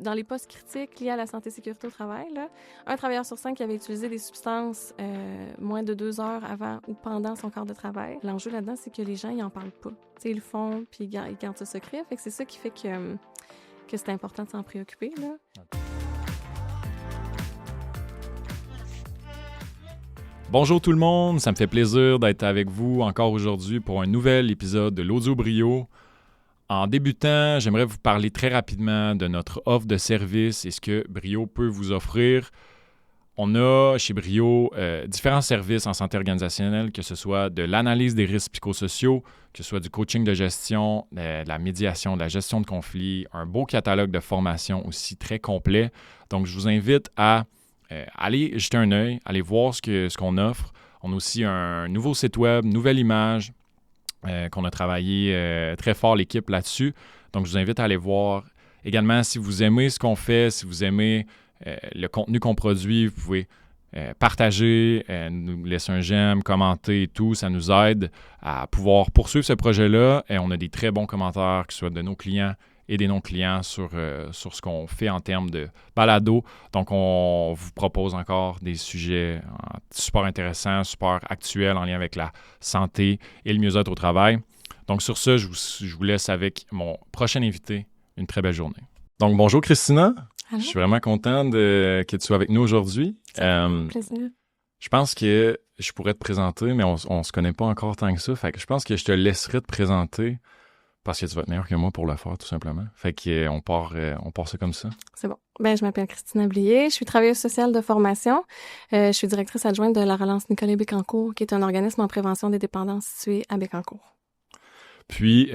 dans les postes critiques liés à la santé et sécurité au travail, là, 1 travailleur sur 5 qui avait utilisé des substances moins de 2 heures avant ou pendant son quart de travail. L'enjeu là-dedans, c'est que les gens, ils en parlent pas. T'sais, ils le font, puis ils gardent ça secret. Fait que c'est ça qui fait que c'est important de s'en préoccuper, là. Bonjour tout le monde, ça me fait plaisir d'être avec vous encore aujourd'hui pour un nouvel épisode de l'Audio Brio. En débutant, j'aimerais vous parler très rapidement de notre offre de service et ce que Brio peut vous offrir. On a chez Brio différents services en santé organisationnelle, que ce soit de l'analyse des risques psychosociaux, que ce soit du coaching de gestion, de la médiation, de la gestion de conflits, un beau catalogue de formation aussi très complet. Donc, je vous invite à allez jeter un œil, allez voir ce qu'on offre. On a aussi un nouveau site web, nouvelle image qu'on a travaillé très fort l'équipe là-dessus. Donc, je vous invite à aller voir. Également, si vous aimez ce qu'on fait, si vous aimez le contenu qu'on produit, vous pouvez partager, nous laisser un j'aime, commenter et tout. Ça nous aide à pouvoir poursuivre ce projet-là. Et on a des très bons commentaires, que ce soit de nos clients et des non-clients sur ce qu'on fait en termes de balado. Donc, on vous propose encore des sujets super intéressants, super actuels en lien avec la santé et le mieux-être au travail. Donc, sur ce, je vous laisse avec mon prochain invité. Une très belle journée. Donc, bonjour Christina. Allô? Je suis vraiment content que tu sois avec nous aujourd'hui. Plaisir. Je pense que je pourrais te présenter, mais on se connaît pas encore tant que ça. Fait que je pense que je te laisserai te présenter parce que tu vas être meilleur que moi pour le faire, tout simplement. Fait qu'on part ça comme ça. C'est bon. Je m'appelle Christina Blier. Je suis travailleuse sociale de formation. Je suis directrice adjointe de la Relance Nicolas Bécancour, qui est un organisme en prévention des dépendances situé à Bécancour. Puis,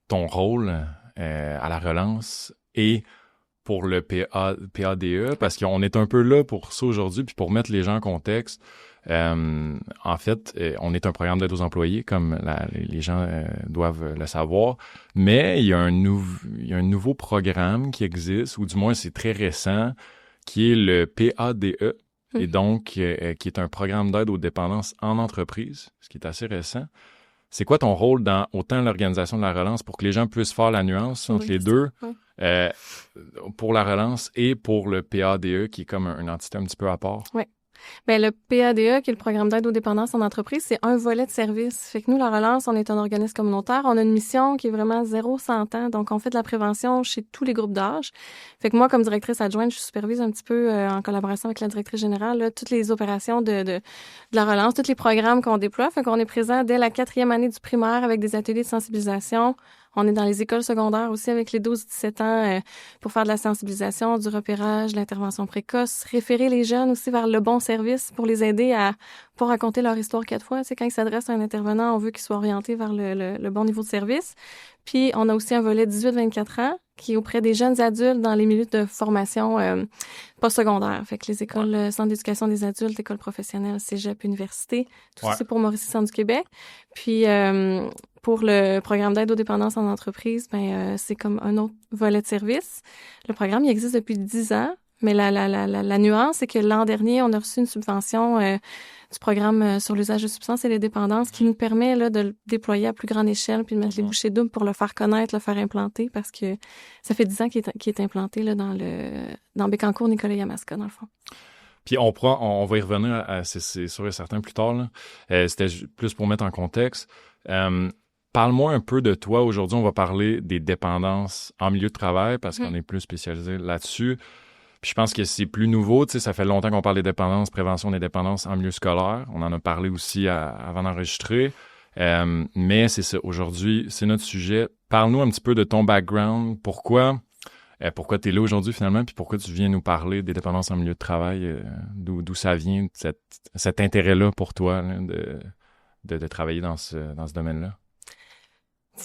ton rôle à la Relance et pour le PADE, parce qu'on est un peu là pour ça aujourd'hui, puis pour mettre les gens en contexte. En fait, on est un programme d'aide aux employés, comme les gens doivent le savoir, mais il y a un nouveau programme qui existe, ou du moins c'est très récent, qui est le PADE, et donc qui est un programme d'aide aux dépendances en entreprise, ce qui est assez récent. C'est quoi ton rôle dans autant l'organisation de la relance pour que les gens puissent faire la nuance entre les deux, pour la relance et pour le PADE, qui est comme une entité un petit peu à part? Oui. Le PADE, qui est le programme d'aide aux dépendances en entreprise, c'est un volet de service. Fait que nous, la Relance, on est un organisme communautaire. On a une mission qui est vraiment 0-100 ans. Donc, on fait de la prévention chez tous les groupes d'âge. Fait que moi, comme directrice adjointe, je supervise un petit peu, en collaboration avec la directrice générale, là, toutes les opérations de la Relance, tous les programmes qu'on déploie. Fait qu'on est présent dès la 4e année du primaire avec des ateliers de sensibilisation. On est dans les écoles secondaires aussi avec les 12-17 ans pour faire de la sensibilisation, du repérage, de l'intervention précoce, référer les jeunes aussi vers le bon service pour les aider à pas raconter leur histoire 4 fois. Tu sais, quand ils s'adressent à un intervenant, on veut qu'ils soient orientés vers le bon niveau de service. Puis, on a aussi un volet 18-24 ans qui est auprès des jeunes adultes dans les milieux de formation postsecondaire. Fait que les écoles, centres d'éducation des adultes, écoles professionnelles, cégep, université, tout ça, c'est pour Mauricie Centre du Québec. Puis, pour le programme d'aide aux dépendances en entreprise, c'est comme un autre volet de service. Le programme, il existe depuis 10 ans, mais la nuance, c'est que l'an dernier, on a reçu une subvention du programme sur l'usage de substances et les dépendances qui nous permet là, de le déployer à plus grande échelle puis de mettre les bouchées doubles pour le faire connaître, le faire implanter, parce que ça fait 10 ans qu'il est implanté là, dans Bécancour, Nicolas Yamaska, dans le fond. Puis on va y revenir, c'est sûr et certain, plus tard. Là. C'était plus pour mettre en contexte. Parle-moi un peu de toi. Aujourd'hui, on va parler des dépendances en milieu de travail parce qu'on est plus spécialisé là-dessus. Puis je pense que c'est plus nouveau. Tu sais, ça fait longtemps qu'on parle des dépendances, prévention des dépendances en milieu scolaire. On en a parlé aussi avant d'enregistrer. Mais c'est ça. Aujourd'hui, c'est notre sujet. Parle-nous un petit peu de ton background. Pourquoi tu es là aujourd'hui finalement? Puis pourquoi tu viens nous parler des dépendances en milieu de travail? D'où ça vient, cet intérêt-là pour toi là, de travailler dans ce domaine-là?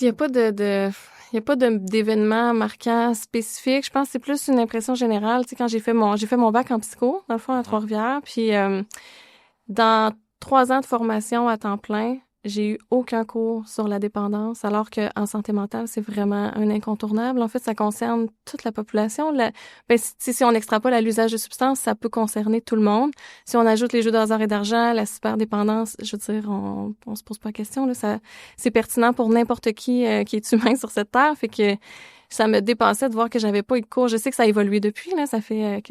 Il n'y a pas d'événement marquant spécifique. Je pense que c'est plus une impression générale. Tu sais, quand j'ai fait mon bac en psycho, dans le fond, à Trois-Rivières, puis dans 3 ans de formation à temps plein, j'ai eu aucun cours sur la dépendance, alors qu'en santé mentale, c'est vraiment un incontournable. En fait, ça concerne toute la population. Si on extrapole à l'usage de substances, ça peut concerner tout le monde. Si on ajoute les jeux de hasard et d'argent, la superdépendance, je veux dire, on se pose pas la question. Là, c'est pertinent pour n'importe qui est humain sur cette terre. Fait que ça me dépassait de voir que j'avais pas eu de cours. Je sais que ça a évolué depuis, là. Ça fait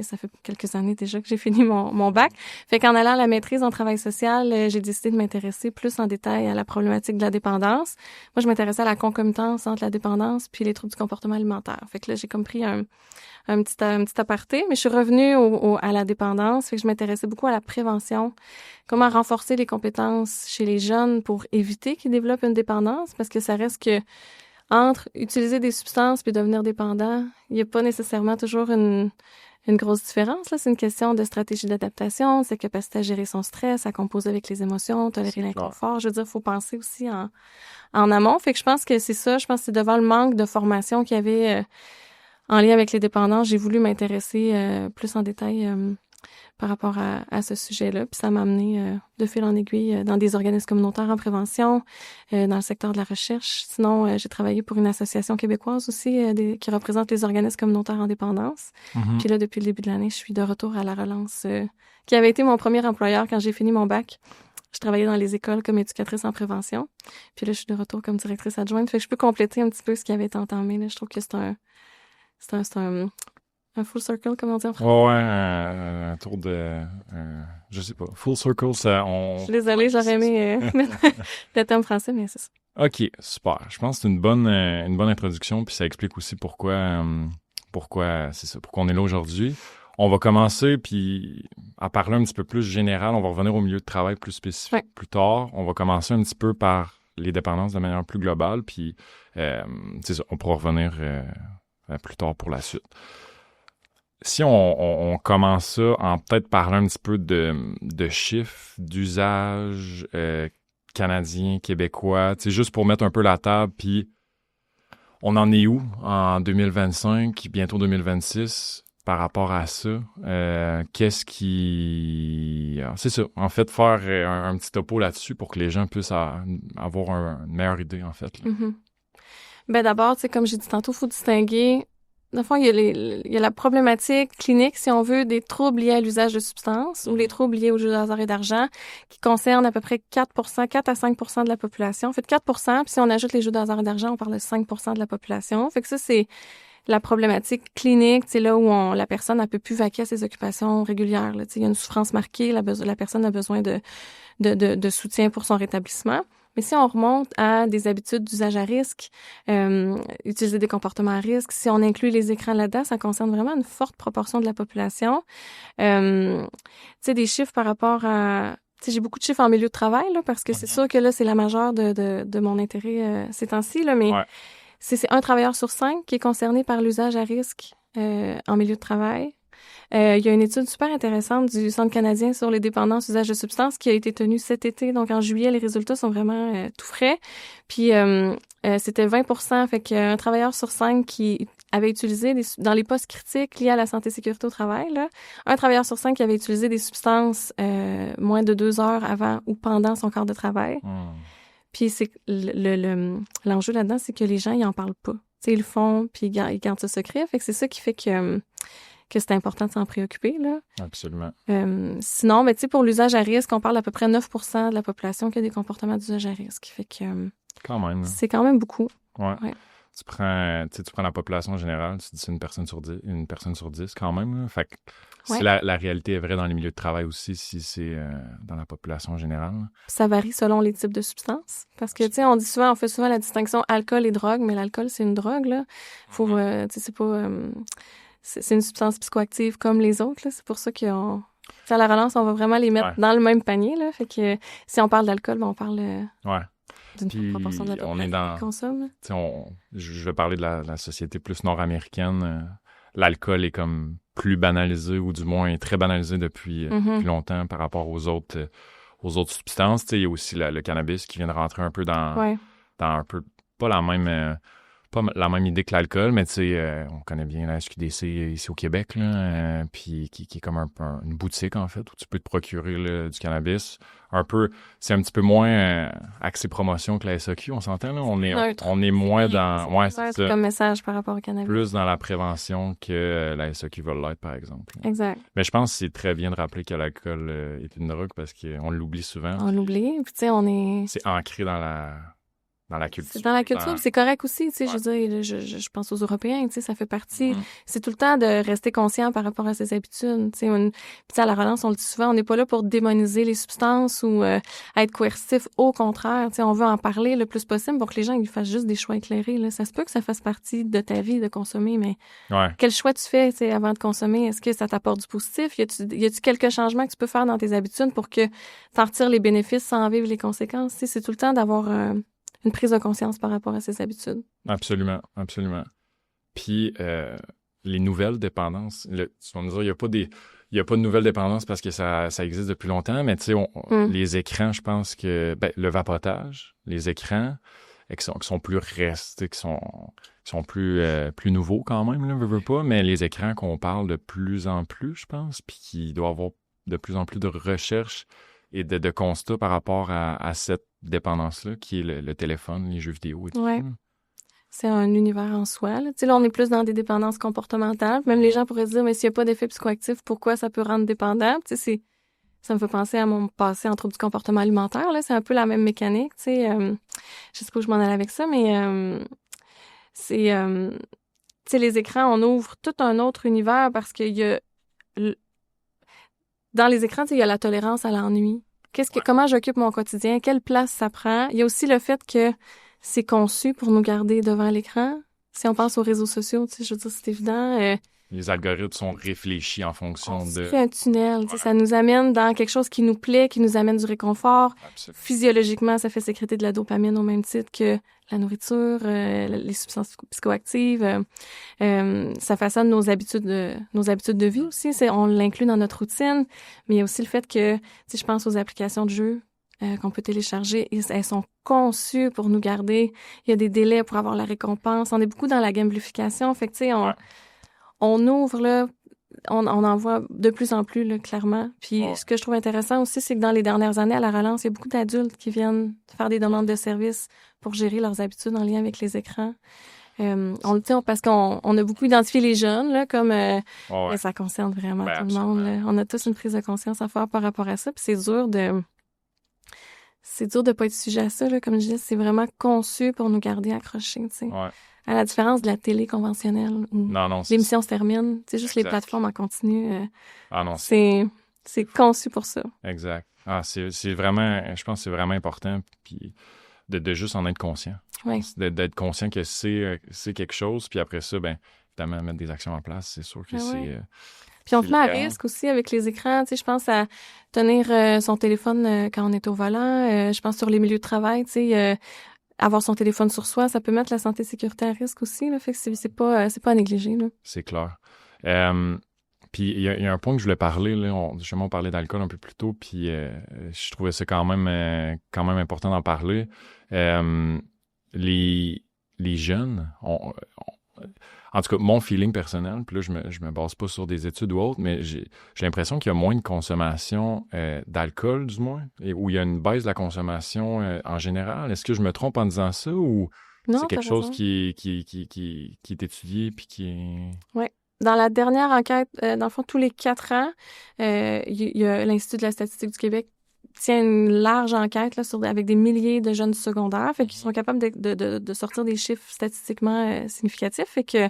quelques années déjà que j'ai fini mon bac. Fait qu'en allant à la maîtrise en travail social, j'ai décidé de m'intéresser plus en détail à la problématique de la dépendance. Moi, je m'intéressais à la concomitance entre la dépendance puis les troubles du comportement alimentaire. Fait que là, j'ai comme pris un petit aparté, mais je suis revenue à la dépendance. Fait que je m'intéressais beaucoup à la prévention, comment renforcer les compétences chez les jeunes pour éviter qu'ils développent une dépendance, parce que ça reste que entre utiliser des substances puis devenir dépendant, il n'y a pas nécessairement toujours une grosse différence. Là, c'est une question de stratégie d'adaptation, c'est capacité à gérer son stress, à composer avec les émotions, tolérer l'inconfort. Je veux dire, il faut penser aussi en amont. Fait que je pense que c'est ça. Je pense que c'est devant le manque de formation qu'il y avait en lien avec les dépendances, j'ai voulu m'intéresser plus en détail par rapport à ce sujet-là. Puis ça m'a amené de fil en aiguille dans des organismes communautaires en prévention, dans le secteur de la recherche. Sinon, j'ai travaillé pour une association québécoise aussi qui représente les organismes communautaires en dépendance. Mm-hmm. Puis là, depuis le début de l'année, je suis de retour à la relance, qui avait été mon premier employeur quand j'ai fini mon bac. Je travaillais dans les écoles comme éducatrice en prévention. Puis là, je suis de retour comme directrice adjointe. Fait que je peux compléter un petit peu ce qui avait été entamé. Là. Je trouve que c'est un full circle, comment on dit en français? Ouais, un tour de... je sais pas. Full circle, ça... Je suis désolée, j'aurais aimé mettre le terme français, mais c'est ça. OK, super. Je pense que c'est une bonne introduction, puis ça explique aussi pourquoi c'est ça, pourquoi on est là aujourd'hui. On va commencer, puis à parler un petit peu plus général. On va revenir au milieu de travail plus spécifique plus tard. On va commencer un petit peu par les dépendances de manière plus globale, puis c'est ça, on pourra revenir... plus tard pour la suite. Si on commence ça en peut-être parlant un petit peu de chiffres, d'usage canadien, québécois, juste pour mettre un peu la table, puis on en est où en 2025, bientôt 2026, par rapport à ça? Qu'est-ce qui... c'est ça, en fait, faire un petit topo là-dessus pour que les gens puissent avoir une meilleure idée, en fait. Là. Mm-hmm. Ben d'abord, tu sais, comme j'ai dit tantôt, il faut distinguer. Dans le fond, il y a la problématique clinique, si on veut, des troubles liés à l'usage de substances ou les troubles liés au jeu de hasard et d'argent, qui concernent à peu près 4 à 5 de la population. En fait, 4 puis si on ajoute les jeux de hasard et d'argent, on parle de 5 de la population. Fait que ça, c'est la problématique clinique, c'est là où la personne, elle peut plus vaquer à ses occupations régulières. Là. Il y a une souffrance marquée, la personne a besoin de soutien pour son rétablissement. Mais si on remonte à des habitudes d'usage à risque, utiliser des comportements à risque, si on inclut les écrans là-dedans, ça concerne vraiment une forte proportion de la population. Tu sais, des chiffres par rapport à... Tu sais, j'ai beaucoup de chiffres en milieu de travail, là, parce que c'est sûr que là, c'est la majeure de mon intérêt ces temps-ci, là, mais c'est un travailleur sur 5 qui est concerné par l'usage à risque en milieu de travail. Il y a une étude super intéressante du Centre canadien sur les dépendances usage de substances qui a été tenue cet été. Donc, en juillet, les résultats sont vraiment tout frais. Puis, c'était 20 fait qu'un travailleur sur 5 qui avait utilisé dans les postes critiques liés à la santé et sécurité au travail, là, un travailleur sur 5 qui avait utilisé des substances moins de 2 heures avant ou pendant son quart de travail. Puis, c'est l'enjeu là-dedans, c'est que les gens, ils en parlent pas. Tu sais, ils le font, puis ils gardent ce secret. Fait que c'est ça qui fait que c'est important de s'en préoccuper, là. Absolument. Sinon, mais tu sais, pour l'usage à risque, on parle d'à peu près 9 de la population qui a des comportements d'usage à risque. Fait que... quand même. C'est quand même beaucoup. Ouais. Tu prends la population générale, tu dis c'est une personne sur 10 quand même. Là. Fait que si la réalité est vraie dans les milieux de travail aussi, si c'est dans la population générale. Ça varie selon les types de substances. Parce que, tu sais, on fait souvent la distinction alcool et drogue, mais l'alcool, c'est une drogue, là. Faut, tu sais, c'est pas... c'est une substance psychoactive comme les autres, là. C'est pour ça qu'à la relance, on va vraiment les mettre dans le même panier, là. Fait que si on parle d'alcool, ben on parle d'une proportion de la population qui consomme. Je vais parler de la société plus nord-américaine. L'alcool est comme plus banalisé, ou du moins très banalisé depuis longtemps par rapport aux autres substances. Il y a aussi le cannabis qui vient de rentrer un peu dans un peu, pas la même idée que l'alcool, mais on connaît bien la SQDC ici au Québec, là, puis qui est comme une boutique, en fait, où tu peux te procurer du cannabis. Un peu, c'est un petit peu moins axé promotion que la SAQ, on s'entend, là? On est moins dans... Ouais, c'est ça. Comme message par rapport au cannabis. Plus dans la prévention que la SAQ veut l'être, par exemple. Là. Exact. Mais je pense que c'est très bien de rappeler que l'alcool est une drogue, parce qu'on l'oublie souvent. On l'oublie, puis tu sais, on est... C'est ancré dans la dans la culture. C'est dans la culture, c'est correct aussi, tu sais, je veux dire, je pense aux Européens, tu sais, ça fait partie. C'est tout le temps de rester conscient par rapport à ses habitudes, tu sais. Puis à la relance, on le dit souvent, on n'est pas là pour démoniser les substances ou être coercitif. Au contraire, tu sais, on veut en parler le plus possible pour que les gens ils fassent juste des choix éclairés, là. Ça se peut que ça fasse partie de ta vie de consommer, mais quel choix tu fais, tu sais, avant de consommer? Est-ce que ça t'apporte du positif? Y a-tu quelques changements que tu peux faire dans tes habitudes pour que t'en retires les bénéfices sans en vivre les conséquences? Tu sais, c'est tout le temps d'avoir une prise de conscience par rapport à ses habitudes. Absolument, absolument. Puis, les nouvelles dépendances, tu vas me dire, il n'y a pas de nouvelles dépendances parce que ça existe depuis longtemps, mais tu sais, les écrans, je pense que, le vapotage, les écrans, qui sont plus restés, qui sont plus nouveaux quand même, là, veux pas, mais les écrans qu'on parle de plus en plus, je pense, puis qu'il doit y avoir de plus en plus de recherches et de constats par rapport à cette dépendance-là, qui est le téléphone, les jeux vidéo et tout. Ouais. C'est un univers en soi, là. Tu sais, là, on est plus dans des dépendances comportementales. Même les gens pourraient se dire, mais s'il n'y a pas d'effet psychoactif, pourquoi ça peut rendre dépendant? Tu sais, ça me fait penser à mon passé en trouble du comportement alimentaire, là. C'est un peu la même mécanique, tu sais. Je sais pas où je m'en allais avec ça, mais tu sais, les écrans, on ouvre tout un autre univers parce qu'il y a... Dans les écrans, tu sais, il y a la tolérance à l'ennui. Comment j'occupe mon quotidien? Quelle place ça prend? Il y a aussi le fait que c'est conçu pour nous garder devant l'écran. Si on pense aux réseaux sociaux, tu sais, je veux dire, c'est évident. Les algorithmes sont réfléchis en fonction de... C'est un tunnel, tu sais, ça nous amène dans quelque chose qui nous plaît, qui nous amène du réconfort. Absolument. Physiologiquement, ça fait sécréter de la dopamine au même titre que la nourriture, les substances psychoactives. Ça façonne nos habitudes de vie aussi. On l'inclut dans notre routine, mais il y a aussi le fait que, tu sais, je pense aux applications de jeux qu'on peut télécharger. Elles sont conçues pour nous garder. Il y a des délais pour avoir la récompense. On est beaucoup dans la gamification. Fait que, tu sais, on ouvre, là, on en voit de plus en plus, là, clairement. Puis ce que je trouve intéressant aussi, c'est que dans les dernières années, à la relance, il y a beaucoup d'adultes qui viennent faire des demandes de services pour gérer leurs habitudes en lien avec les écrans. Parce qu'on a beaucoup identifié les jeunes, là, comme ça concerne vraiment tout le monde. Là. On a tous une prise de conscience à faire par rapport à ça. Puis c'est dur de pas être sujet à ça, là. Comme je disais, c'est vraiment conçu pour nous garder accrochés, tu sais. Ouais. À la différence de la télé conventionnelle où l'émission se termine, c'est juste les plateformes en continu. C'est conçu pour ça. Exact. C'est vraiment, je pense que c'est vraiment important puis de juste en être conscient. Oui. D'être conscient que c'est quelque chose, puis après ça, évidemment, mettre des actions en place, c'est sûr que c'est... Puis on te met à risque aussi avec les écrans. Tu sais, je pense à tenir son téléphone quand on est au volant. Je pense sur les milieux de travail, tu sais... avoir son téléphone sur soi, ça peut mettre la santé et sécurité à risque aussi, là. Fait que c'est pas à négliger, là. C'est clair. Puis il y a un point que je voulais parler, là. Justement, on parlait d'alcool un peu plus tôt, puis je trouvais ça quand même important d'en parler. Les jeunes, en tout cas, mon feeling personnel, puis là, je me base pas sur des études ou autres, mais j'ai l'impression qu'il y a moins de consommation d'alcool, du moins, où il y a une baisse de la consommation en général. Est-ce que je me trompe en disant ça, ou c'est quelque chose qui est étudié, puis qui est... Oui. Dans la dernière enquête, dans le fond, tous les 4 ans, il y a l'Institut de la statistique du Québec tient une large enquête là, avec des milliers de jeunes du secondaire, fait qu'ils sont capables de sortir des chiffres statistiquement significatifs. Fait que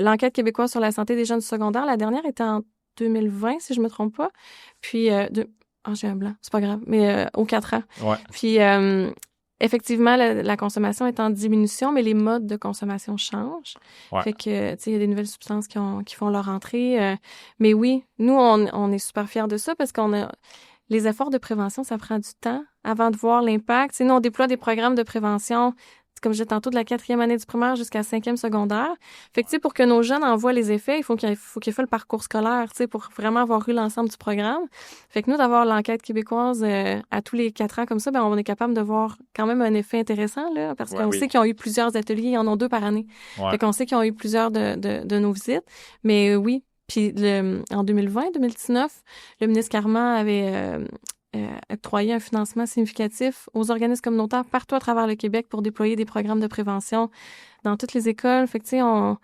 l'enquête québécoise sur la santé des jeunes du secondaire, la dernière était en 2020, si je me trompe pas. Puis, j'ai un blanc, c'est pas grave, mais aux 4 ans. Ouais. Puis, effectivement, la consommation est en diminution, mais les modes de consommation changent. Ouais. Fait que, tu sais, il y a des nouvelles substances qui font leur entrée. Mais oui, nous, on est super fiers de ça parce qu'on a... Les efforts de prévention, ça prend du temps avant de voir l'impact. Tu sais, nous, on déploie des programmes de prévention, comme je disais tantôt, de la 4e année du primaire jusqu'à 5e secondaire. Fait que, tu sais, pour que nos jeunes en voient les effets, il faut qu'ils fassent le parcours scolaire, tu sais, pour vraiment avoir eu l'ensemble du programme. Fait que nous, d'avoir l'enquête québécoise à tous les 4 ans comme ça, on est capable de voir quand même un effet intéressant, là, parce qu'on sait qu'ils ont eu plusieurs ateliers, ils en ont 2 par année. Ouais. Fait qu'on sait qu'ils ont eu plusieurs de nos visites. Mais oui. Puis en 2020-2019, le ministre Carman avait octroyé un financement significatif aux organismes communautaires partout à travers le Québec pour déployer des programmes de prévention dans toutes les écoles. Fait que, tu sais, on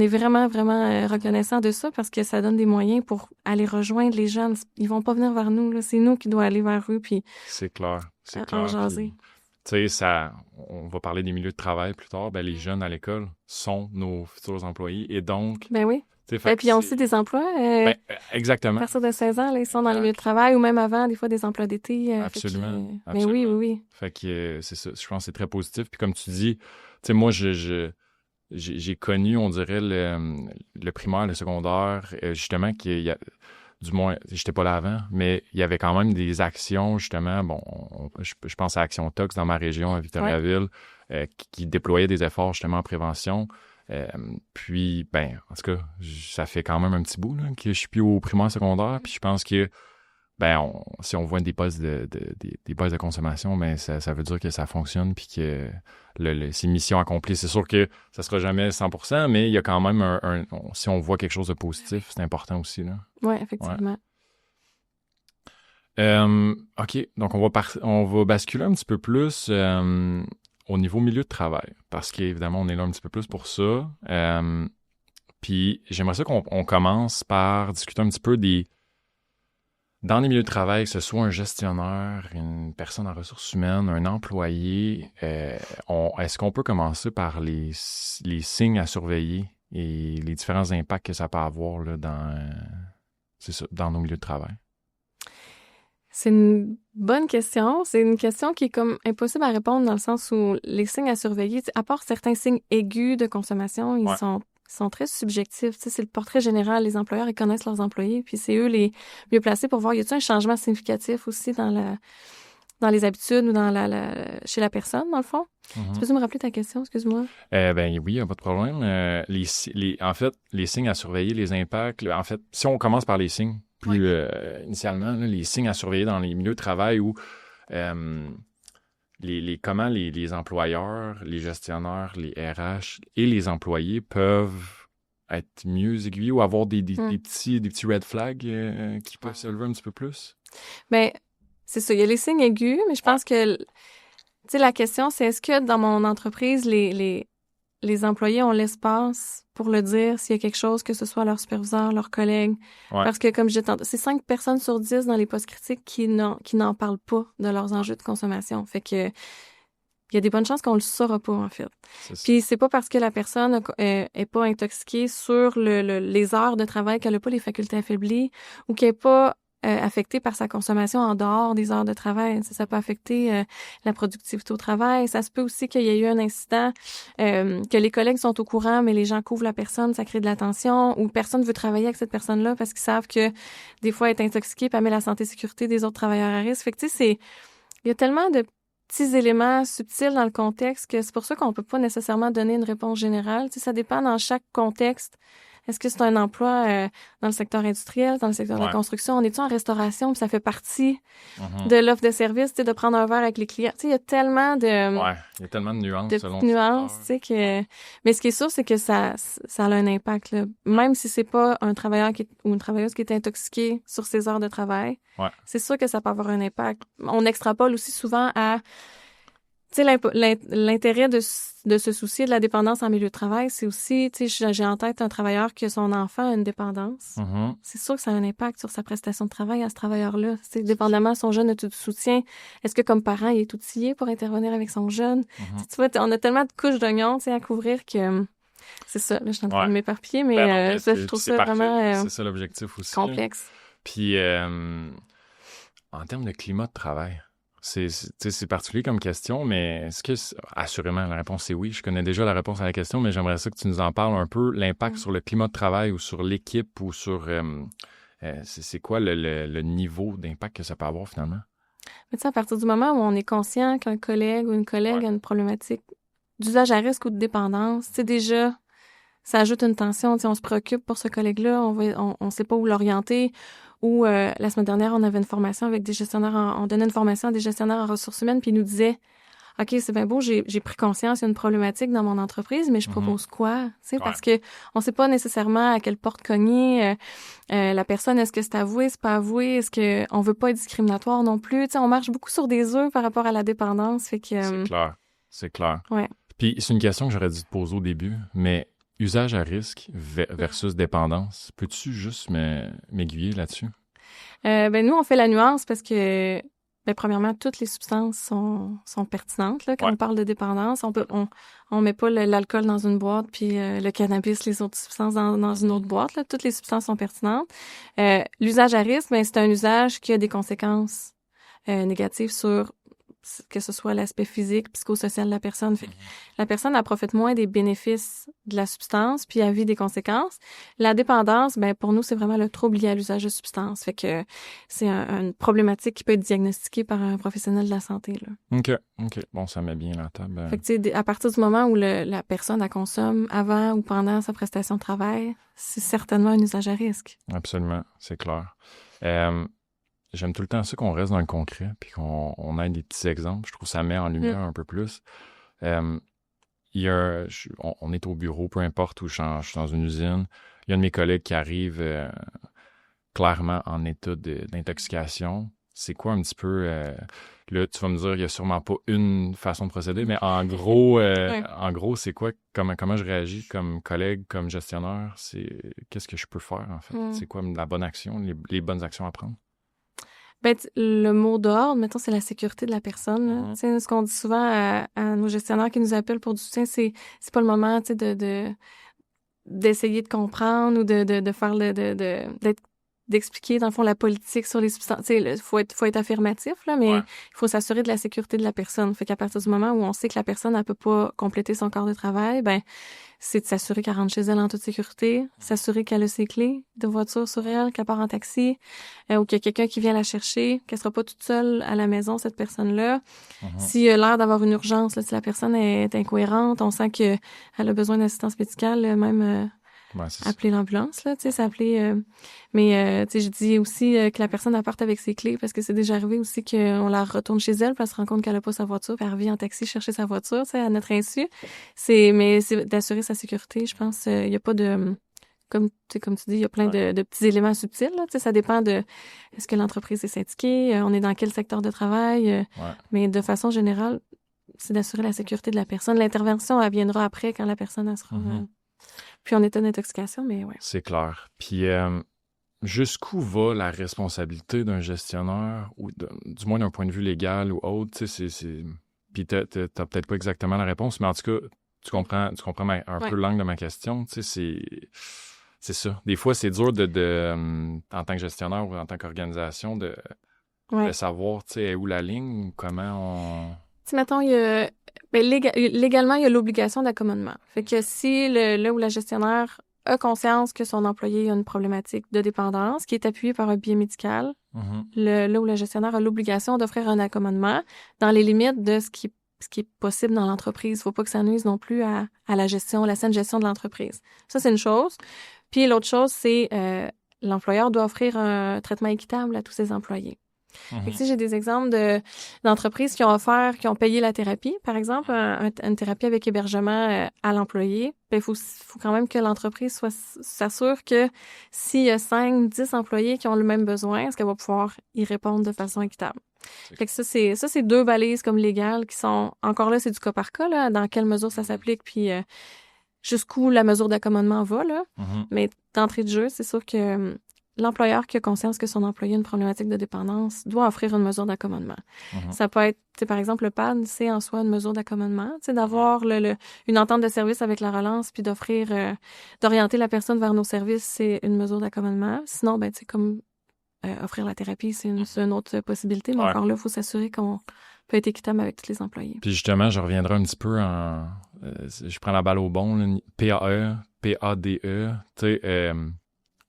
est vraiment, vraiment reconnaissant de ça parce que ça donne des moyens pour aller rejoindre les jeunes. Ils vont pas venir vers nous, là. C'est nous qui doivent aller vers eux puis C'est clair. en jaser. Tu tu sais, on va parler des milieux de travail plus tard, ben les jeunes à l'école sont nos futurs employés et donc... Ben oui. tu sais, fait Et que puis, ils ont c'est- aussi des emplois. Ben, À exactement. partir de 16 ans, là, ils sont dans les Exact. milieux de travail ou même avant, des fois, des emplois d'été. Absolument. Mais oui, oui, oui. Fait que c'est ça. Je pense que c'est très positif. Puis comme tu dis, tu sais, moi, j'ai connu, on dirait, le primaire, le secondaire, justement, du moins, j'étais pas là avant, mais il y avait quand même des actions, justement. Bon, je pense à Action Tox dans ma région, à Victoriaville, qui déployait des efforts, justement, en prévention. Puis, ben, en tout cas, ça fait quand même un petit bout là, que je suis plus au primaire secondaire. Puis je pense que, ben, si on voit des postes des postes de consommation, ben, ça veut dire que ça fonctionne puis que c'est mission accomplie. C'est sûr que ça sera jamais 100%, mais il y a quand même si on voit quelque chose de positif, c'est important aussi, là. Oui, effectivement. OK, donc on va basculer un petit peu plus au niveau milieu de travail, parce qu'évidemment, on est là un petit peu plus pour ça. Puis j'aimerais ça qu'on commence par discuter un petit peu dans les milieux de travail, que ce soit un gestionnaire, une personne en ressources humaines, un employé, est-ce qu'on peut commencer par les signes à surveiller et les différents impacts que ça peut avoir là, dans nos milieux de travail? C'est une bonne question. C'est une question qui est comme impossible à répondre dans le sens où les signes à surveiller, à part certains signes aigus de consommation, ils sont très subjectifs. Tu sais, c'est le portrait général. Les employeurs, ils connaissent leurs employés, puis c'est eux les mieux placés pour voir, y a-t-il un changement significatif aussi dans les habitudes ou chez la personne, dans le fond? Mm-hmm. Tu peux-tu me rappeler ta question? Excuse-moi. Ben oui, pas de problème. En fait, les signes à surveiller, les impacts, en fait, si on commence par les signes, initialement, là, les signes à surveiller dans les milieux de travail où comment les employeurs, les gestionnaires, les RH et les employés peuvent être mieux aiguillés ou avoir des petits red flags qui peuvent se lever un petit peu plus? Ben, c'est ça. Il y a les signes aigus, mais je pense que, tu sais, la question, c'est est-ce que dans mon entreprise, les employés ont l'espace pour le dire s'il y a quelque chose, que ce soit leur superviseur, leurs collègues. Ouais. Parce que, comme je disais, c'est 5 personnes sur 10 dans les postes critiques qui n'en parlent pas de leurs enjeux de consommation. Fait que il y a des bonnes chances qu'on le saura pas, en fait. Puis c'est pas parce que la personne est pas intoxiquée sur les heures de travail qu'elle a pas les facultés affaiblies ou qu'elle est pas affectée par sa consommation en dehors des heures de travail. Ça peut affecter la productivité au travail. Ça se peut aussi qu'il y ait eu un incident, que les collègues sont au courant, mais les gens couvrent la personne, ça crée de la tension, ou personne veut travailler avec cette personne-là parce qu'ils savent que des fois, elle est intoxiquée, puis elle met la santé et sécurité des autres travailleurs à risque. Fait que, tu sais, il y a tellement de petits éléments subtils dans le contexte que c'est pour ça qu'on peut pas nécessairement donner une réponse générale. Tu sais, ça dépend dans chaque contexte. Est-ce que c'est un emploi dans le secteur industriel, dans le secteur de la construction? On est-tu en restauration? Puis ça fait partie de l'offre de service, tu sais, de prendre un verre avec les clients. Tu sais, il y a tellement de... il y a tellement de nuances selon nuances, tu sais, que... Mais ce qui est sûr, c'est que ça a un impact, là. Même si c'est pas un travailleur ou une travailleuse qui est intoxiquée sur ses heures de travail, c'est sûr que ça peut avoir un impact. On extrapole aussi souvent à... Tu sais, l'intérêt de se soucier de la dépendance en milieu de travail, c'est aussi, tu sais, j'ai en tête un travailleur qui a son enfant a une dépendance. Mm-hmm. C'est sûr que ça a un impact sur sa prestation de travail à ce travailleur-là. C'est dépendamment de son jeune de soutien. Est-ce que comme parent, il est outillé pour intervenir avec son jeune? Mm-hmm. Tu vois, on a tellement de couches d'oignons, tu sais, à couvrir que c'est ça. Là, je suis en train de m'éparpiller, mais je trouve ça vraiment c'est ça l'objectif aussi. Complexe. Puis, en termes de climat de travail, c'est particulier comme question, mais est-ce que... Assurément, la réponse c'est oui. Je connais déjà la réponse à la question, mais j'aimerais ça que tu nous en parles un peu, l'impact sur le climat de travail ou sur l'équipe ou sur... c'est quoi le niveau d'impact que ça peut avoir finalement? Mais tu sais, à partir du moment où on est conscient qu'un collègue ou une collègue a une problématique d'usage à risque ou de dépendance, tu sais, déjà, ça ajoute une tension. Tu sais, on se préoccupe pour ce collègue-là, on sait pas où l'orienter. Ou la semaine dernière, on avait une formation avec des gestionnaires, on donnait une formation à des gestionnaires en ressources humaines, puis ils nous disaient « OK, c'est bien beau, j'ai pris conscience, il y a une problématique dans mon entreprise, mais je propose quoi? » Tu sais, parce que on sait pas nécessairement à quelle porte cogner. La personne, est-ce que c'est avoué, c'est pas avoué? Est-ce qu'on veut pas être discriminatoire non plus? Tu sais, on marche beaucoup sur des œufs par rapport à la dépendance. Fait que, c'est clair. Ouais. Puis c'est une question que j'aurais dû te poser au début, mais... Usage à risque versus dépendance. Peux-tu juste m'aiguiller là-dessus? Ben nous, on fait la nuance parce que Ben, premièrement, toutes les substances sont pertinentes. Là, quand on parle de dépendance, on met pas l'alcool dans une boîte puis le cannabis, les autres substances dans une autre boîte. Là. Toutes les substances sont pertinentes. L'usage à risque, ben, c'est un usage qui a des conséquences négatives sur que ce soit l'aspect physique, psychosocial de la personne. Fait que la personne, elle profite moins des bénéfices de la substance, puis elle vit des conséquences. La dépendance, ben pour nous, c'est vraiment le trouble lié à l'usage de substances. Fait que c'est une problématique qui peut être diagnostiquée par un professionnel de la santé. Là. OK. Bon, ça met bien la table. Fait que, tu sais, à partir du moment où la personne, elle consomme avant ou pendant sa prestation de travail, c'est certainement un usage à risque. Absolument, c'est clair. J'aime tout le temps ça qu'on reste dans le concret puis qu'on ait des petits exemples. Je trouve que ça met en lumière un peu plus. On est au bureau, peu importe où je suis dans une usine. Il y a un de mes collègues qui arrive clairement en état d'intoxication. C'est quoi un petit peu... là, tu vas me dire, il n'y a sûrement pas une façon de procéder, mais en gros, c'est quoi? Comment je réagis comme collègue, comme gestionnaire? Qu'est-ce que je peux faire, en fait? C'est quoi la bonne action, les bonnes actions à prendre? Ben, le mot d'ordre, mettons, c'est la sécurité de la personne. Ce qu'on dit souvent à nos gestionnaires qui nous appellent pour du soutien, c'est pas le moment, d'essayer de comprendre ou de faire d'expliquer, dans le fond, la politique sur les substances. Il faut être affirmatif, là, mais il faut s'assurer de la sécurité de la personne. Fait qu'à partir du moment où on sait que la personne, elle peut pas compléter son corps de travail, ben, c'est de s'assurer qu'elle rentre chez elle en toute sécurité, s'assurer qu'elle a ses clés de voiture sur elle, qu'elle part en taxi, ou qu'il y a quelqu'un qui vient la chercher, qu'elle sera pas toute seule à la maison, cette personne-là. S'il a l'air d'avoir une urgence, là, si la personne est incohérente, on sent qu'elle a besoin d'assistance médicale, même appeler l'ambulance, là, tu sais, s'appeler... mais, tu sais, je dis aussi que la personne parte avec ses clés, parce que c'est déjà arrivé aussi qu'on la retourne chez elle, puis elle se rend compte qu'elle a pas sa voiture, puis elle revient en taxi chercher sa voiture, tu sais, à notre insu. Mais c'est d'assurer sa sécurité, je pense. Il y a pas de... Comme tu dis, il y a plein de petits éléments subtils, là, tu sais, ça dépend de... Est-ce que l'entreprise est syndiquée? On est dans quel secteur de travail? Mais de façon générale, c'est d'assurer la sécurité de la personne. L'intervention, elle viendra après, quand la personne, elle sera... Puis en état d'intoxication, mais ouais. C'est clair. Puis jusqu'où va la responsabilité d'un gestionnaire, ou du moins d'un point de vue légal ou autre? Tu sais, puis t'as peut-être pas exactement la réponse, mais en tout cas, tu comprends un peu l'angle de ma question. Tu sais, c'est ça. Des fois, c'est dur en tant que gestionnaire ou en tant qu'organisation de savoir, tu sais, où la ligne ou comment on... Tu sais, mettons, il y a... Ben, légalement, il y a l'obligation d'accommodement. Fait que si là où la gestionnaire a conscience que son employé a une problématique de dépendance qui est appuyée par un biais médical, là où la gestionnaire a l'obligation d'offrir un accommodement dans les limites de ce qui est possible dans l'entreprise. Faut pas que ça nuise non plus à la saine gestion de l'entreprise. Ça, c'est une chose. Puis l'autre chose, c'est l'employeur doit offrir un traitement équitable à tous ses employés. Fait que si j'ai des exemples d'entreprises qui ont payé la thérapie, par exemple, une thérapie avec hébergement à l'employé, ben il faut quand même que l'entreprise s'assure que s'il y a 5-10 employés qui ont le même besoin, est-ce qu'elle va pouvoir y répondre de façon équitable. Fait que ça c'est deux balises comme légales qui sont, encore là, c'est du cas par cas, là, dans quelle mesure ça s'applique, puis jusqu'où la mesure d'accommodement va, là. Mais d'entrée de jeu, c'est sûr que l'employeur qui a conscience que son employé a une problématique de dépendance doit offrir une mesure d'accommodement. Ça peut être, par exemple, le PAD, c'est en soi une mesure d'accommodement, d'avoir une entente de service avec la relance, puis d'orienter la personne vers nos services, c'est une mesure d'accommodement. Sinon, ben, tu sais, comme offrir la thérapie, c'est une autre possibilité, mais encore là, il faut s'assurer qu'on peut être équitable avec tous les employés. Puis justement, je reviendrai un petit peu je prends la balle au bon, là, PAE, PADE, tu sais...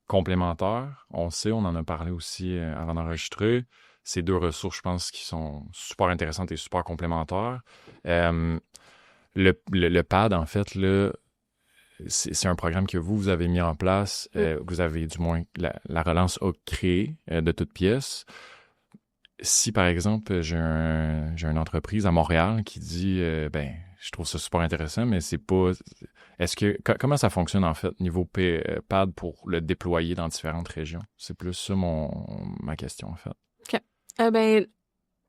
complémentaires. On sait, on en a parlé aussi avant d'enregistrer. C'est deux ressources, je pense, qui sont super intéressantes et super complémentaires. Le PAD, en fait, là, c'est un programme que vous avez mis en place, vous avez, du moins, la relance a créé de toutes pièces. Si, par exemple, j'ai une entreprise à Montréal qui dit, je trouve ça super intéressant, mais c'est pas... Comment ça fonctionne, en fait, niveau PAD pour le déployer dans différentes régions? C'est plus ça ma question, en fait. OK.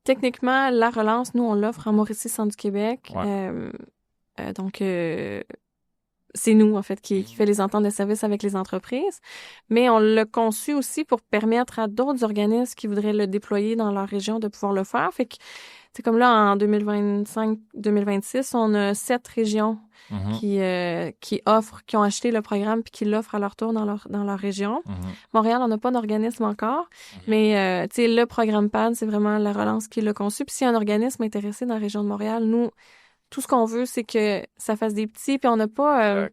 Techniquement, la relance, nous, on l'offre en Mauricie, centre du Québec. Ouais. Donc, c'est nous, en fait, qui fait les ententes de service avec les entreprises. Mais on l'a conçu aussi pour permettre à d'autres organismes qui voudraient le déployer dans leur région de pouvoir le faire. Fait que, c'est comme là, en 2025-2026, on a 7 régions qui offrent, qui ont acheté le programme puis qui l'offrent à leur tour dans leur région. Montréal, on n'a pas d'organisme encore, mais tu sais, le programme PAD, c'est vraiment la relance qui l'a conçu. Puis s'il y a un organisme intéressé dans la région de Montréal, nous, tout ce qu'on veut, c'est que ça fasse des petits, puis on n'a pas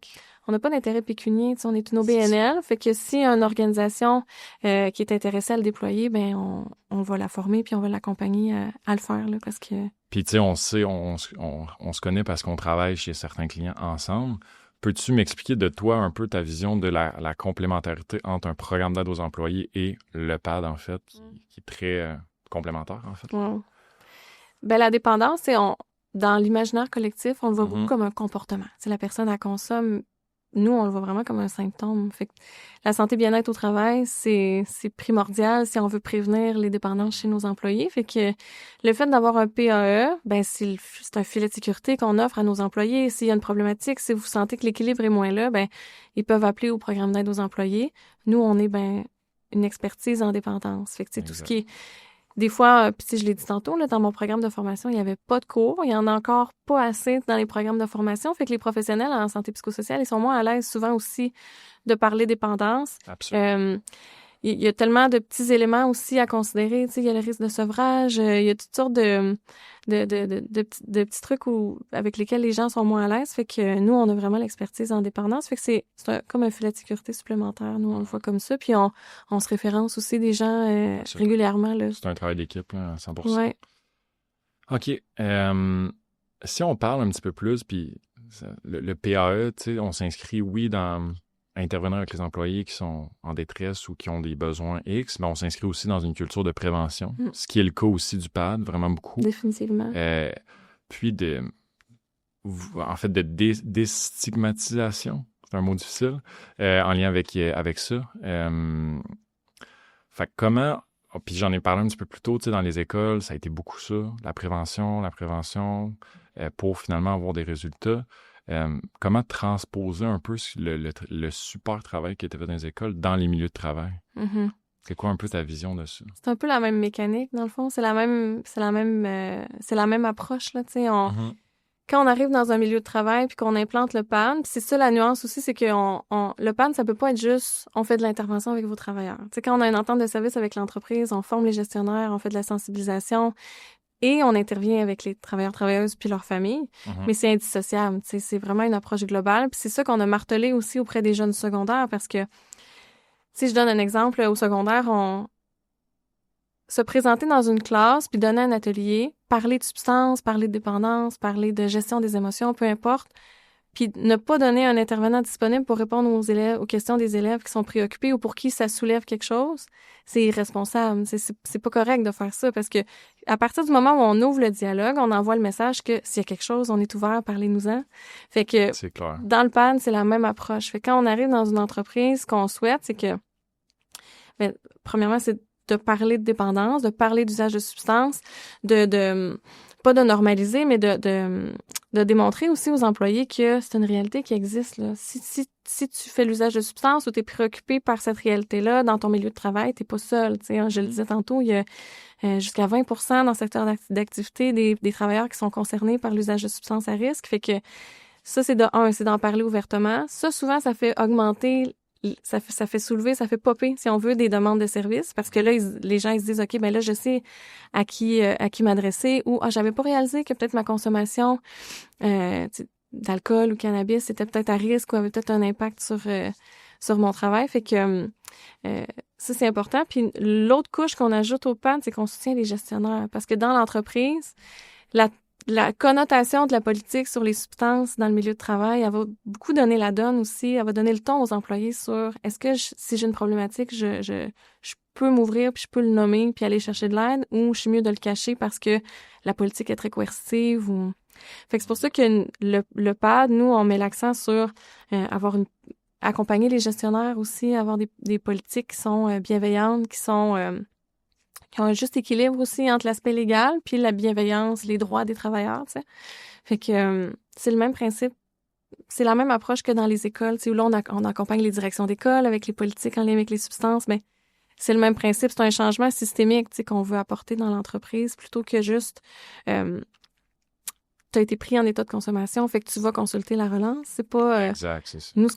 d'intérêt pécunier, tu sais, on est une OBNL, fait que si une organisation qui est intéressée à le déployer, ben on va la former puis on va l'accompagner à le faire, là, parce que... Puis tu sais, on se connaît parce qu'on travaille chez certains clients ensemble. Peux-tu m'expliquer de toi un peu ta vision de la complémentarité entre un programme d'aide aux employés et le PAD, en fait, qui est très complémentaire, en fait? Wow. Ben la dépendance, c'est dans l'imaginaire collectif, on le voit beaucoup comme un comportement. Si la personne, elle consomme, nous, on le voit vraiment comme un symptôme. Fait que la santé bien-être au travail, c'est primordial si on veut prévenir les dépendances chez nos employés. Fait que le fait d'avoir un PAE, ben c'est un filet de sécurité qu'on offre à nos employés. S'il y a une problématique, si vous sentez que l'équilibre est moins là, ben ils peuvent appeler au programme d'aide aux employés. Nous, on est une expertise en dépendance. Fait que c'est tout ce qui est... Des fois, puis je l'ai dit tantôt, là, dans mon programme de formation, il n'y avait pas de cours. Il y en a encore pas assez dans les programmes de formation. Fait que les professionnels en santé psychosociale, ils sont moins à l'aise souvent aussi de parler dépendance. Absolument. Il y a tellement de petits éléments aussi à considérer. Tu sais, il y a le risque de sevrage. Il y a toutes sortes de petits trucs avec lesquels les gens sont moins à l'aise. Fait que nous, on a vraiment l'expertise en dépendance. Fait que c'est comme un filet de sécurité supplémentaire. Nous, on le voit comme ça. Puis on se référence aussi des gens régulièrement, là. C'est un travail d'équipe, là, à 100%. Ouais. OK. Si on parle un petit peu plus, puis le PAE, tu sais, on s'inscrit, oui, dans intervenir avec les employés qui sont en détresse ou qui ont des besoins X, mais on s'inscrit aussi dans une culture de prévention, ce qui est le cas aussi du PAD, vraiment beaucoup. Définitivement. Puis de déstigmatisation, c'est un mot difficile, en lien avec ça. Fait que comment... Puis j'en ai parlé un petit peu plus tôt, tu sais, dans les écoles, ça a été beaucoup ça, la prévention, pour finalement avoir des résultats. Comment transposer un peu le super travail qui a été fait dans les écoles dans les milieux de travail? C'est quoi un peu ta vision de ça? C'est un peu la même mécanique, dans le fond. C'est la même approche, là, tu sais. Quand on arrive dans un milieu de travail puis qu'on implante le PAN, puis c'est ça la nuance aussi, c'est que le PAN, ça peut pas être juste on fait de l'intervention avec vos travailleurs. Tu sais, quand on a une entente de service avec l'entreprise, on forme les gestionnaires, on fait de la sensibilisation et on intervient avec les travailleurs-travailleuses puis leurs familles. Mais c'est indissociable, tu sais, c'est vraiment une approche globale. Puis c'est ça qu'on a martelé aussi auprès des jeunes secondaires parce que, si je donne un exemple, au secondaire, se présenter dans une classe, puis donner un atelier, parler de substance, parler de dépendance, parler de gestion des émotions, peu importe, puis ne pas donner un intervenant disponible pour répondre aux questions des élèves qui sont préoccupés ou pour qui ça soulève quelque chose, c'est irresponsable. C'est pas correct de faire ça parce que à partir du moment où on ouvre le dialogue, on envoie le message que s'il y a quelque chose, on est ouvert, parlez-nous-en. Fait que c'est clair. Dans le PAN, c'est la même approche. Fait que quand on arrive dans une entreprise, ce qu'on souhaite, c'est que, premièrement, c'est de parler de dépendance, de parler d'usage de substances, pas de normaliser, mais de démontrer aussi aux employés que c'est une réalité qui existe, là. Si tu fais l'usage de substances ou tu es préoccupé par cette réalité-là dans ton milieu de travail, t'es pas seul. Tu sais, je le disais tantôt, il y a jusqu'à 20% dans le secteur d'activité des travailleurs qui sont concernés par l'usage de substances à risque. Fait que ça, c'est d'en parler ouvertement. Ça, souvent, ça fait augmenter... Ça fait soulever, ça fait popper, si on veut, des demandes de services, parce que là, les gens, ils se disent, OK, ben là, je sais à qui m'adresser, ou, j'avais pas réalisé que peut-être ma consommation d'alcool ou cannabis était peut-être à risque ou avait peut-être un impact sur mon travail. Fait que ça, c'est important. Puis l'autre couche qu'on ajoute au PAN, c'est qu'on soutient les gestionnaires, parce que dans l'entreprise, la connotation de la politique sur les substances dans le milieu de travail, elle va beaucoup donner la donne aussi. Elle va donner le ton aux employés sur est-ce que si j'ai une problématique, je peux m'ouvrir puis je peux le nommer puis aller chercher de l'aide ou je suis mieux de le cacher parce que la politique est très coercitive ou... Fait que c'est pour ça que le PAD, nous, on met l'accent sur accompagner les gestionnaires aussi, avoir des politiques qui sont bienveillantes, qui ont un juste équilibre aussi entre l'aspect légal puis la bienveillance, les droits des travailleurs, tu sais. Fait que c'est le même principe c'est la même approche que dans les écoles, tu sais, où là, on accompagne les directions d'école avec les politiques en lien avec les substances, mais c'est le même principe. C'est un changement systémique, tu sais, qu'on veut apporter dans l'entreprise plutôt que juste tu as été pris en état de consommation, fait que tu vas consulter la relance. C'est pas... Exact, c'est ça. Nous,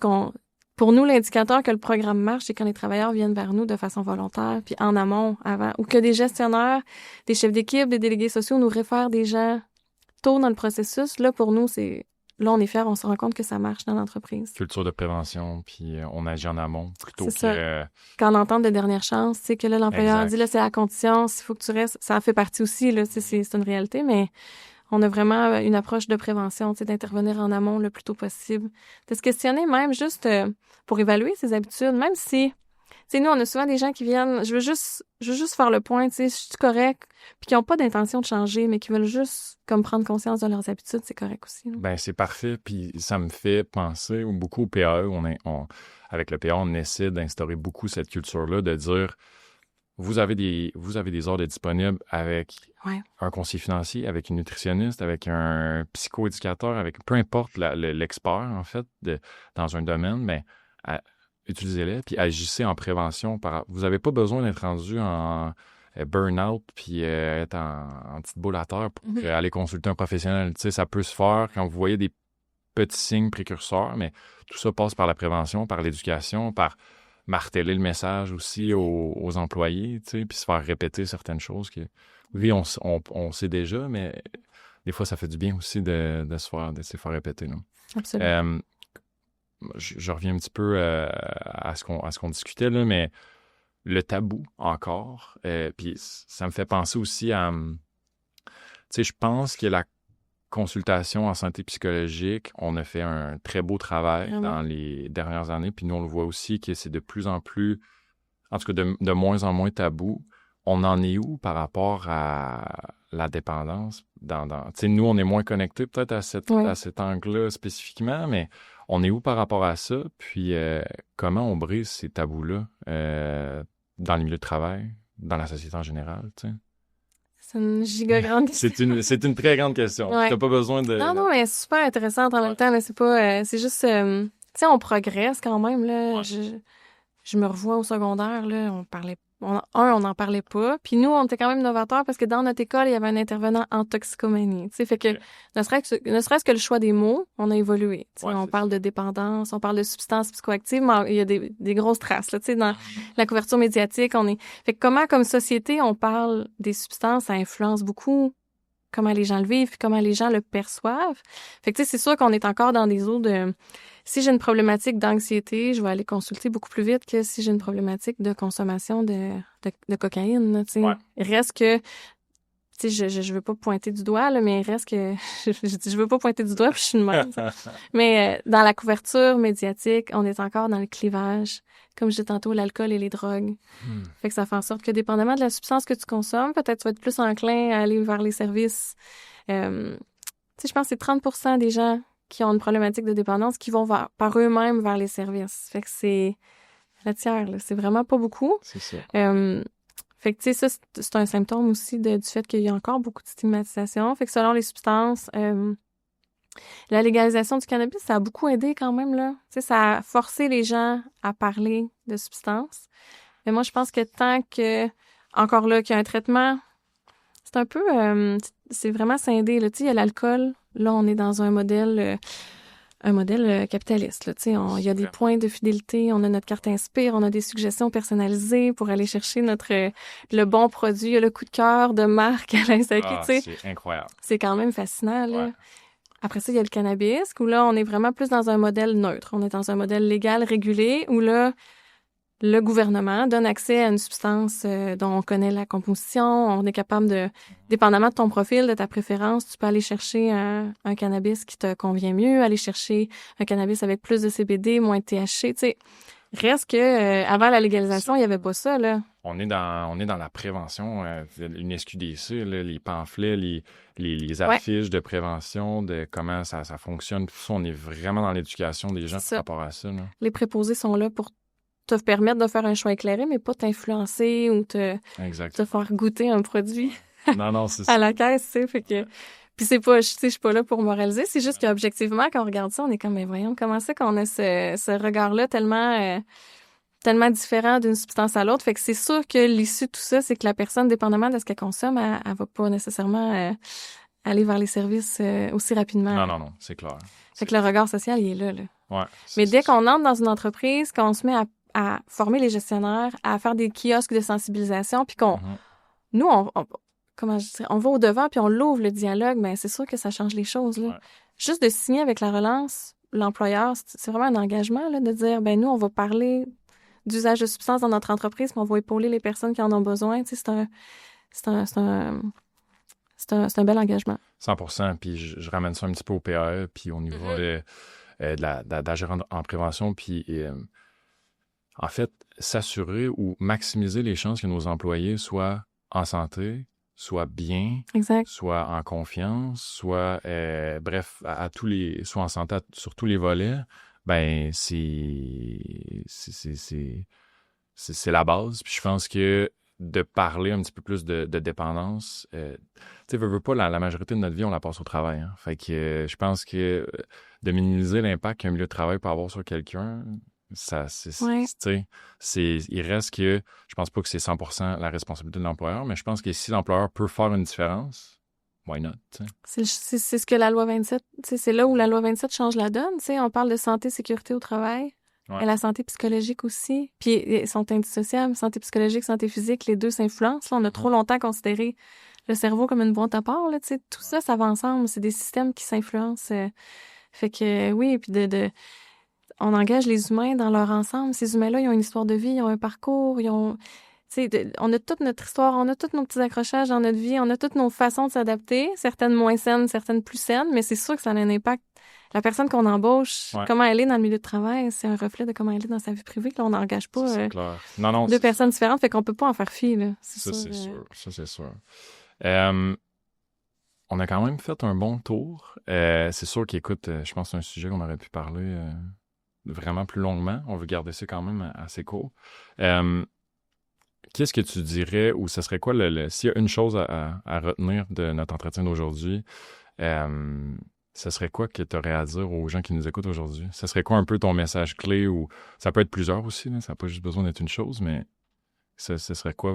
pour nous, l'indicateur que le programme marche, c'est quand les travailleurs viennent vers nous de façon volontaire, puis en amont, avant, ou que des gestionnaires, des chefs d'équipe, des délégués sociaux nous réfèrent des gens tôt dans le processus. Là, pour nous, là, on est fiers, on se rend compte que ça marche dans l'entreprise. Culture de prévention, puis on agit en amont plutôt C'est que... ça. Quand on entend de dernière chance, c'est que là, l'employeur dit, là, c'est la condition, s'il faut que tu restes, ça en fait partie aussi, là, c'est une réalité, mais on a vraiment une approche de prévention, tu sais, d'intervenir en amont le plus tôt possible. De se questionner même juste pour évaluer ses habitudes, même si, tu sais, nous, on a souvent des gens qui viennent, je veux juste faire le point, tu sais, je suis correct, puis qui n'ont pas d'intention de changer, mais qui veulent juste, comme, prendre conscience de leurs habitudes, c'est correct aussi. Là. Ben c'est parfait, puis ça me fait penser beaucoup au PAE. Avec le PAE, on essaie d'instaurer beaucoup cette culture-là, de dire... Vous avez des ordres disponibles avec un conseiller financier, avec une nutritionniste, avec un psychoéducateur, avec peu importe l'expert, en fait, dans un domaine, mais utilisez-les, puis agissez en prévention. Vous n'avez pas besoin d'être rendu en burn-out puis être en petite boule à terre pour aller consulter un professionnel. Tu sais, ça peut se faire quand vous voyez des petits signes précurseurs, mais tout ça passe par la prévention, par l'éducation, par marteler le message aussi aux employés, tu sais, puis se faire répéter certaines choses que, oui, on sait déjà, mais des fois, ça fait du bien aussi de se faire répéter. Là. Absolument. Je reviens un petit peu à ce qu'on discutait, là, mais le tabou, encore, puis ça me fait penser aussi à... Tu sais, je pense que la consultation en santé psychologique, on a fait un très beau travail dans les dernières années, puis nous, on le voit aussi que c'est de plus en plus, en tout cas de moins en moins tabou. On en est où par rapport à la dépendance? Tu sais, nous, on est moins connectés peut-être à cet angle-là spécifiquement, mais on est où par rapport à ça? Puis comment on brise ces tabous-là dans les milieux de travail, dans la société en général, tu sais? C'est une giga grande question. C'est une très grande question. Ouais. T'as pas besoin de... Non, mais c'est super intéressant en même temps. Là, c'est pas... c'est juste... tu sais, on progresse quand même. Là. Ouais. Je me revois au secondaire, là, on n'en parlait pas. Puis nous, on était quand même novateurs parce que dans notre école, il y avait un intervenant en toxicomanie. Tu sais, fait que ne serait-ce que le choix des mots, on a évolué. Tu sais, on parle de dépendance, on parle de substances psychoactives, mais il y a des grosses traces, là, tu sais, dans la couverture médiatique. Fait que comment, comme société, on parle des substances, ça influence beaucoup comment les gens le vivent, comment les gens le perçoivent. Fait que, tu sais, c'est sûr qu'on est encore dans des eaux de... Si j'ai une problématique d'anxiété, je vais aller consulter beaucoup plus vite que si j'ai une problématique de consommation de cocaïne, tu sais. Ouais. Reste que... Tu sais, je veux pas pointer du doigt, là, mais reste que... je veux pas pointer du doigt, puis je suis une même. Mais dans la couverture médiatique, on est encore dans le clivage. Comme je disais tantôt, l'alcool et les drogues. Fait que ça fait en sorte que, dépendamment de la substance que tu consommes, peut-être tu vas être plus enclin à aller vers les services. Tu sais, je pense que c'est 30% des gens qui ont une problématique de dépendance qui vont par eux-mêmes vers les services. Fait que c'est la tiers, là. C'est vraiment pas beaucoup. C'est ça. Fait que, tu sais, ça, c'est un symptôme aussi du fait qu'il y a encore beaucoup de stigmatisation. Fait que selon les substances... la légalisation du cannabis, ça a beaucoup aidé quand même, là. Tu sais, ça a forcé les gens à parler de substances. Mais moi, je pense que tant que, encore là, qu'il y a un traitement, c'est un peu, c'est vraiment scindé, là. Tu sais, il y a l'alcool. Là, on est dans un modèle capitaliste, là. Tu sais, il y a des points de fidélité, on a notre carte Inspire, on a des suggestions personnalisées pour aller chercher le bon produit. Il y a le coup de cœur de marque à la SAQ, tu sais. C'est incroyable. C'est quand même fascinant, là. Ouais. Après ça, il y a le cannabis, où là, on est vraiment plus dans un modèle neutre. On est dans un modèle légal, régulé, où là, le gouvernement donne accès à une substance dont on connaît la composition. On est capable de, dépendamment de ton profil, de ta préférence, tu peux aller chercher un cannabis qui te convient mieux, aller chercher un cannabis avec plus de CBD, moins de THC, tu sais. Reste que avant la légalisation, il n'y avait pas ça, là. On est dans la prévention, une SQDC, là, les pamphlets, les affiches de prévention, de comment ça fonctionne. Tout ça, on est vraiment dans l'éducation des gens par rapport à ça. Là. Les préposés sont là pour te permettre de faire un choix éclairé, mais pas t'influencer ou te faire goûter un produit non, c'est ça. à la caisse, tu sais. Fait que Puis c'est pas, je suis pas là pour moraliser, c'est juste qu'objectivement, quand on regarde ça, on est comme, mais voyons, comment c'est qu'on a ce regard-là tellement différent d'une substance à l'autre. Fait que c'est sûr que l'issue de tout ça, c'est que la personne, dépendamment de ce qu'elle consomme, elle va pas nécessairement aller vers les services aussi rapidement. Non, c'est clair. Fait que le regard social, il est là. Ouais, mais dès qu'on entre dans une entreprise, qu'on se met à former les gestionnaires, à faire des kiosques de sensibilisation, puis qu'on... Nous, comment je dirais, on va au-devant, puis on l'ouvre, le dialogue, mais c'est sûr que ça change les choses, là. Ouais. Juste de signer avec la relance, l'employeur, c'est vraiment un engagement, là, de dire, nous, on va parler d'usage de substances dans notre entreprise, puis on va épauler les personnes qui en ont besoin. Tu sais, c'est un bel engagement. 100%. Puis je ramène ça un petit peu au PAE, puis au niveau d'agir en prévention, puis en fait, s'assurer ou maximiser les chances que nos employés soient en santé, soient bien, exact. Soient en confiance, soient, bref, soient en santé sur tous les volets. C'est la base. Puis je pense que de parler un petit peu plus de dépendance, tu sais, veux pas, la majorité de notre vie, on la passe au travail. Hein. Fait que je pense que de minimiser l'impact qu'un milieu de travail peut avoir sur quelqu'un, ça, il reste que, je pense pas que c'est 100% la responsabilité de l'employeur, mais je pense que si l'employeur peut faire une différence, why not? C'est ce que la loi 27, c'est là où la loi 27 change la donne. On parle de santé, sécurité au travail, et la santé psychologique aussi. Puis ils sont indissociables, santé psychologique, santé physique, les deux s'influencent. Là, on a trop longtemps considéré le cerveau comme une boîte à part. Là, tout ça, ça va ensemble. C'est des systèmes qui s'influencent. Fait que oui, puis on engage les humains dans leur ensemble. Ces humains-là, ils ont une histoire de vie, ils ont un parcours, on a toute notre histoire, on a tous nos petits accrochages dans notre vie, on a toutes nos façons de s'adapter, certaines moins saines, certaines plus saines, mais c'est sûr que ça a un impact. La personne qu'on embauche, comment elle est dans le milieu de travail, c'est un reflet de comment elle est dans sa vie privée. Là, on n'engage pas deux personnes différentes, fait qu'on peut pas en faire fi. Là. Ça, c'est sûr. On a quand même fait un bon tour. C'est sûr qu'écoute, je pense que c'est un sujet qu'on aurait pu parler vraiment plus longuement. On veut garder ça quand même assez court. Qu'est-ce que tu dirais, ou ce serait quoi, s'il y a une chose à retenir de notre entretien d'aujourd'hui, ce serait quoi que tu aurais à dire aux gens qui nous écoutent aujourd'hui? Ce serait quoi un peu ton message clé, ou ça peut être plusieurs aussi, là, ça n'a pas juste besoin d'être une chose, mais ce serait quoi?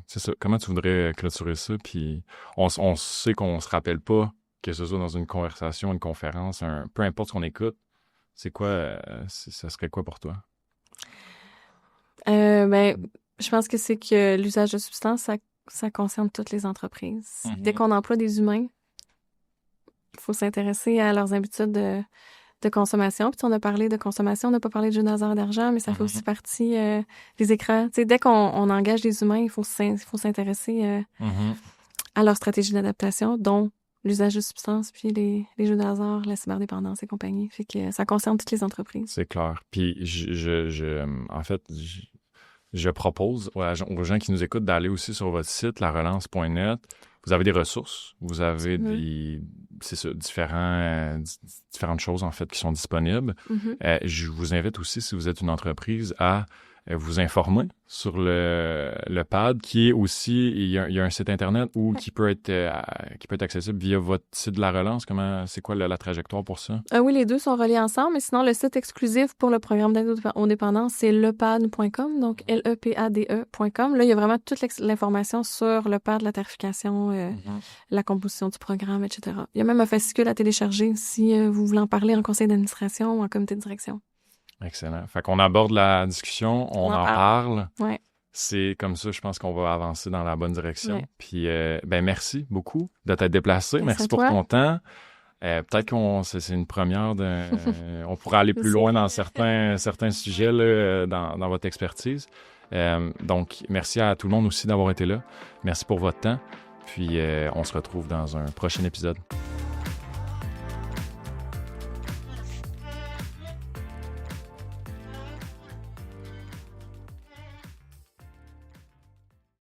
C'est ça. Comment tu voudrais clôturer ça? Puis on sait qu'on ne se rappelle pas, que ce soit dans une conversation, une conférence, peu importe ce qu'on écoute, c'est quoi, ça serait quoi pour toi? Je pense que c'est que l'usage de substances, ça concerne toutes les entreprises. Dès qu'on emploie des humains, il faut s'intéresser à leurs habitudes de consommation. Puis on a parlé de consommation, on n'a pas parlé de jeux d'hasard d'argent, mais ça fait aussi partie des écrans. T'sais, dès qu'on engage des humains, il faut s'intéresser à leur stratégie d'adaptation, dont l'usage de substances, puis les jeux d'hasard, la cyberdépendance et compagnie. Fait que ça concerne toutes les entreprises. C'est clair. Puis je propose aux gens qui nous écoutent d'aller aussi sur votre site, larelance.net. Vous avez des ressources, vous avez différentes choses en fait qui sont disponibles. Je vous invite aussi, si vous êtes une entreprise, à vous informer sur le PAD, qui est aussi, il y a un site internet qui peut être accessible via votre site de la relance. C'est quoi la trajectoire pour ça? Oui, les deux sont reliés ensemble, mais sinon, le site exclusif pour le programme d'aide aux dépendances, c'est lepad.com, donc lepade.com. Là, il y a vraiment toute l'information sur le PAD, la tarification, la composition du programme, etc. Il y a même un fascicule à télécharger si vous voulez en parler en conseil d'administration ou en comité de direction. Excellent. Fait qu'on aborde la discussion, on en parle. Ouais. C'est comme ça, je pense qu'on va avancer dans la bonne direction. Ouais. Puis, merci beaucoup de t'être déplacé. Merci pour ton temps. Peut-être c'est une première. On pourra aller plus loin dans certains sujets là, dans votre expertise. Donc, merci à tout le monde aussi d'avoir été là. Merci pour votre temps. Puis, on se retrouve dans un prochain épisode.